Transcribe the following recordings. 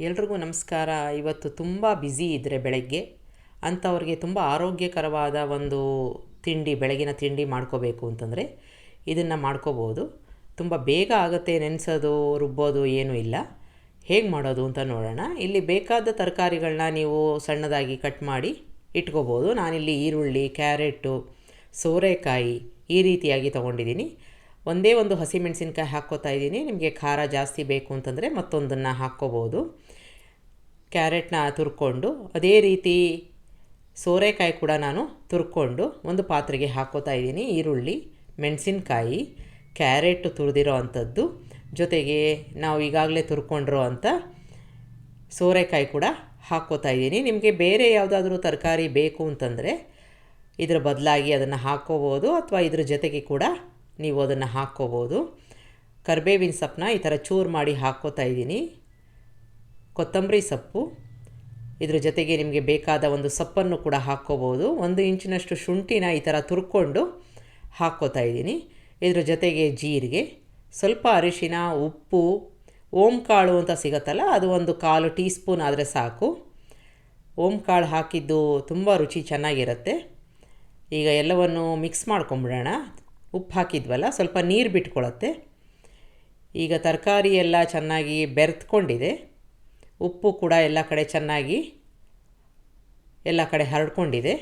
ಎಲ್ರಿಗೂ ನಮಸ್ಕಾರ. ಇವತ್ತು ತುಂಬ ಬ್ಯುಸಿ ಇದ್ದರೆ ಬೆಳಗ್ಗೆ ಅಂಥವ್ರಿಗೆ ತುಂಬ ಆರೋಗ್ಯಕರವಾದ ಒಂದು ತಿಂಡಿ, ಬೆಳಗಿನ ತಿಂಡಿ ಮಾಡ್ಕೋಬೇಕು ಅಂತಂದರೆ ಇದನ್ನು ಮಾಡ್ಕೋಬೋದು. ತುಂಬ ಬೇಗ ಆಗುತ್ತೆ, ನೆನೆಸೋದು ರುಬ್ಬೋದು ಏನೂ ಇಲ್ಲ. ಹೇಗೆ ಮಾಡೋದು ಅಂತ ನೋಡೋಣ. ಇಲ್ಲಿ ಬೇಕಾದ ತರಕಾರಿಗಳನ್ನ ನೀವು ಸಣ್ಣದಾಗಿ ಕಟ್ ಮಾಡಿ ಇಟ್ಕೋಬೋದು. ನಾನಿಲ್ಲಿ ಈರುಳ್ಳಿ, ಕ್ಯಾರೆಟು, ಸೋರೆಕಾಯಿ ಈ ರೀತಿಯಾಗಿ ತೊಗೊಂಡಿದ್ದೀನಿ. ಒಂದೇ ಒಂದು ಹಸಿಮೆಣಸಿನ್ಕಾಯಿ ಹಾಕ್ಕೋತಾ ಇದ್ದೀನಿ. ನಿಮಗೆ ಖಾರ ಜಾಸ್ತಿ ಬೇಕು ಅಂತಂದರೆ ಮತ್ತೊಂದನ್ನು ಹಾಕ್ಕೋಬೋದು. ಕ್ಯಾರೆಟ್ನ ತುರ್ಕೊಂಡು ಅದೇ ರೀತಿ ಸೋರೆಕಾಯಿ ಕೂಡ ನಾನು ತುರ್ಕೊಂಡು ಒಂದು ಪಾತ್ರೆಗೆ ಹಾಕ್ಕೋತಾ ಇದ್ದೀನಿ. ಈರುಳ್ಳಿ, ಮೆಣಸಿನ್ಕಾಯಿ, ಕ್ಯಾರೆಟ್ ತುರಿದಿರೋ ಅಂಥದ್ದು, ಜೊತೆಗೆ ನಾವು ಈಗಾಗಲೇ ತುರ್ಕೊಂಡಿರೋ ಅಂಥ ಸೋರೆಕಾಯಿ ಕೂಡ ಹಾಕ್ಕೋತಾ ಇದ್ದೀನಿ. ನಿಮಗೆ ಬೇರೆ ಯಾವುದಾದ್ರೂ ತರಕಾರಿ ಬೇಕು ಅಂತಂದರೆ ಇದರ ಬದಲಾಗಿ ಅದನ್ನು ಹಾಕ್ಕೋಬೋದು, ಅಥವಾ ಇದ್ರ ಜೊತೆಗೆ ಕೂಡ ನೀವು ಅದನ್ನು ಹಾಕ್ಕೋಬೋದು. ಕರಿಬೇವಿನ ಸೊಪ್ಪನ್ನ ಈ ಥರ ಚೂರು ಮಾಡಿ ಹಾಕ್ಕೋತಾ ಇದ್ದೀನಿ. ಕೊತ್ತಂಬರಿ ಸೊಪ್ಪು, ಇದ್ರ ಜೊತೆಗೆ ನಿಮಗೆ ಬೇಕಾದ ಒಂದು ಸೊಪ್ಪನ್ನು ಕೂಡ ಹಾಕ್ಕೋಬೋದು. 1 ಇಂಚಿನಷ್ಟು ಶುಂಠಿನ ಈ ಥರ ತುರ್ಕೊಂಡು ಹಾಕ್ಕೋತಾ ಇದ್ದೀನಿ. ಇದ್ರ ಜೊತೆಗೆ ಜೀರಿಗೆ, ಸ್ವಲ್ಪ ಅರಿಶಿನ, ಉಪ್ಪು, ಓಂಕಾಳು ಅಂತ ಸಿಗುತ್ತಲ್ಲ, ಅದು ಒಂದು 1/4 ಟೀ ಸ್ಪೂನ್ ಆದರೆ ಸಾಕು. ಓಂಕಾಳು ಹಾಕಿದ್ದು ತುಂಬ ರುಚಿ ಚೆನ್ನಾಗಿರುತ್ತೆ. ಈಗ ಎಲ್ಲವನ್ನು ಮಿಕ್ಸ್ ಮಾಡ್ಕೊಂಬಿಡೋಣ. ಉಪ್ಪು ಹಾಕಿದ್ವಲ್ಲ, ಸ್ವಲ್ಪ ನೀರು ಬಿಟ್ಕೊಳ್ಳುತ್ತೆ. ಈಗ ತರಕಾರಿ ಎಲ್ಲ ಚೆನ್ನಾಗಿ ಬೆರೆತ್ಕೊಂಡಿದೆ. ಉಪ್ಪು ಕೂಡ ಎಲ್ಲ ಕಡೆ ಚೆನ್ನಾಗಿ ಎಲ್ಲ ಕಡೆ ಹರಡ್ಕೊಂಡಿದೆ.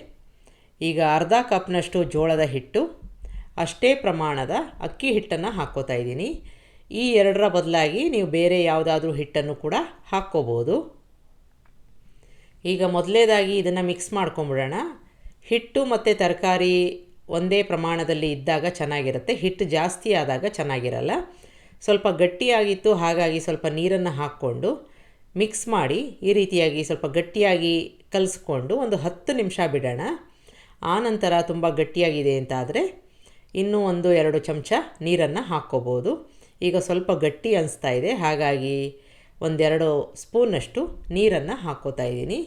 ಈಗ ಅರ್ಧ ಕಪ್ನಷ್ಟು ಜೋಳದ ಹಿಟ್ಟು, ಅಷ್ಟೇ ಪ್ರಮಾಣದ ಅಕ್ಕಿ ಹಿಟ್ಟನ್ನು ಹಾಕ್ಕೋತಾ ಇದ್ದೀನಿ. ಈ ಎರಡರ ಬದಲಾಗಿ ನೀವು ಬೇರೆ ಯಾವುದಾದ್ರೂ ಹಿಟ್ಟನ್ನು ಕೂಡ ಹಾಕ್ಕೋಬೋದು. ಈಗ ಮೊದಲನೇದಾಗಿ ಇದನ್ನು ಮಿಕ್ಸ್ ಮಾಡ್ಕೊಂಬಿಡೋಣ. ಹಿಟ್ಟು ಮತ್ತು ತರಕಾರಿ ಒಂದೇ ಪ್ರಮಾಣದಲ್ಲಿ ಇದ್ದಾಗ ಚೆನ್ನಾಗಿರುತ್ತೆ. ಹಿಟ್ಟು ಜಾಸ್ತಿ ಆದಾಗ ಚೆನ್ನಾಗಿರಲ್ಲ. ಸ್ವಲ್ಪ ಗಟ್ಟಿಯಾಗಿತ್ತು, ಹಾಗಾಗಿ ಸ್ವಲ್ಪ ನೀರನ್ನು ಹಾಕ್ಕೊಂಡು ಮಿಕ್ಸ್ ಮಾಡಿ ಈ ರೀತಿಯಾಗಿ ಸ್ವಲ್ಪ ಗಟ್ಟಿಯಾಗಿ ಕಲಿಸ್ಕೊಂಡು ಒಂದು 10 ನಿಮಿಷ ಬಿಡೋಣ. ಆನಂತರ ತುಂಬ ಗಟ್ಟಿಯಾಗಿದೆ ಅಂತಾದರೆ ಇನ್ನೂ 1-2 ಚಮಚ ನೀರನ್ನು ಹಾಕ್ಕೋಬೋದು. ಈಗ ಸ್ವಲ್ಪ ಗಟ್ಟಿ ಅನಿಸ್ತಾ ಇದೆ, ಹಾಗಾಗಿ 1-2 ಸ್ಪೂನಷ್ಟು ನೀರನ್ನು ಹಾಕ್ಕೋತಾ ಇದ್ದೀನಿ.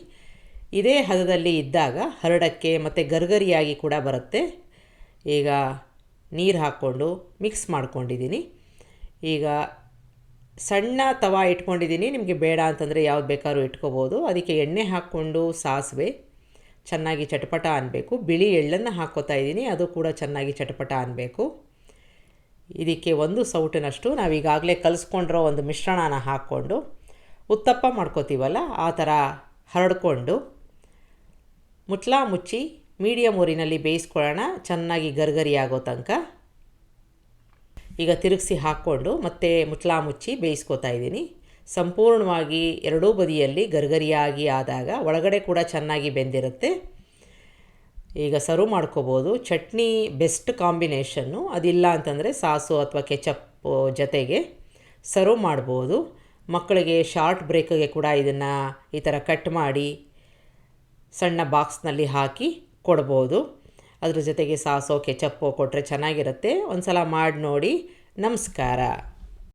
ಇದೇ ಹದದಲ್ಲಿ ಇದ್ದಾಗ ಹರಡಕ್ಕೆ ಮತ್ತು ಗರ್ಗರಿಯಾಗಿ ಕೂಡ ಬರುತ್ತೆ. ಈಗ ನೀರು ಹಾಕ್ಕೊಂಡು ಮಿಕ್ಸ್ ಮಾಡ್ಕೊಂಡಿದ್ದೀನಿ. ಈಗ ಸಣ್ಣ ತವಾ ಇಟ್ಕೊಂಡಿದ್ದೀನಿ. ನಿಮಗೆ ಬೇಡ ಅಂತಂದರೆ ಯಾವ್ದು ಬೇಕಾದ್ರೂ ಇಟ್ಕೋಬೋದು. ಅದಕ್ಕೆ ಎಣ್ಣೆ ಹಾಕ್ಕೊಂಡು ಸಾಸಿವೆ ಚೆನ್ನಾಗಿ ಚಟಪಟ ಅನ್ನಬೇಕು. ಬಿಳಿ ಎಳ್ಳನ್ನು ಹಾಕ್ಕೋತಾ ಇದ್ದೀನಿ, ಅದು ಕೂಡ ಚೆನ್ನಾಗಿ ಚಟಪಟ ಅನ್ನಬೇಕು. ಇದಕ್ಕೆ 1 ಸೌಟಿನಷ್ಟು ನಾವೀಗಾಗಲೇ ಕಲಿಸ್ಕೊಂಡಿರೋ ಒಂದು ಮಿಶ್ರಣನ ಹಾಕ್ಕೊಂಡು ಉತ್ತಪ್ಪ ಮಾಡ್ಕೋತೀವಲ್ಲ ಆ ಥರ ಹರಡ್ಕೊಂಡು ಮುಚ್ಚಳ ಮುಚ್ಚಿ ಮೀಡಿಯಮ್ ಊರಿನಲ್ಲಿ ಬೇಯಿಸ್ಕೊಳ್ಳೋಣ, ಚೆನ್ನಾಗಿ ಗರ್ಗರಿ ಆಗೋ ತನಕ. ಈಗ ತಿರುಗಿಸಿ ಹಾಕ್ಕೊಂಡು ಮತ್ತೆ ಮುಚ್ಚಳ ಮುಚ್ಚಿ ಬೇಯಿಸ್ಕೋತಾ ಇದ್ದೀನಿ. ಸಂಪೂರ್ಣವಾಗಿ ಎರಡೂ ಬದಿಯಲ್ಲಿ ಗರ್ಗರಿಯಾಗಿ ಆದಾಗ ಒಳಗಡೆ ಕೂಡ ಚೆನ್ನಾಗಿ ಬೆಂದಿರುತ್ತೆ. ಈಗ ಸರ್ವ್ ಮಾಡ್ಕೋಬೋದು. Chutney best combination. ಅದಿಲ್ಲ ಅಂತಂದರೆ ಸಾಸು ಅಥವಾ ಕೆಚಪ್ ಜೊತೆಗೆ ಸರ್ವ್ ಮಾಡ್ಬೋದು. ಮಕ್ಕಳಿಗೆ ಶಾರ್ಟ್ ಬ್ರೇಕಿಗೆ ಕೂಡ ಇದನ್ನು ಈ ಥರ ಕಟ್ ಮಾಡಿ ಸಣ್ಣ ಬಾಕ್ಸ್ನಲ್ಲಿ ಹಾಕಿ ಕೊಡ್ಬೋದು. ಅದ್ರ ಜೊತೆಗೆ ಸಾಸೋ ಕೆಚಪ್ಪೋ ಕೊಟ್ಟರೆ ಚೆನ್ನಾಗಿರುತ್ತೆ. ಒಂದು ಸಲ ಮಾಡಿ ನೋಡಿ. ನಮಸ್ಕಾರ.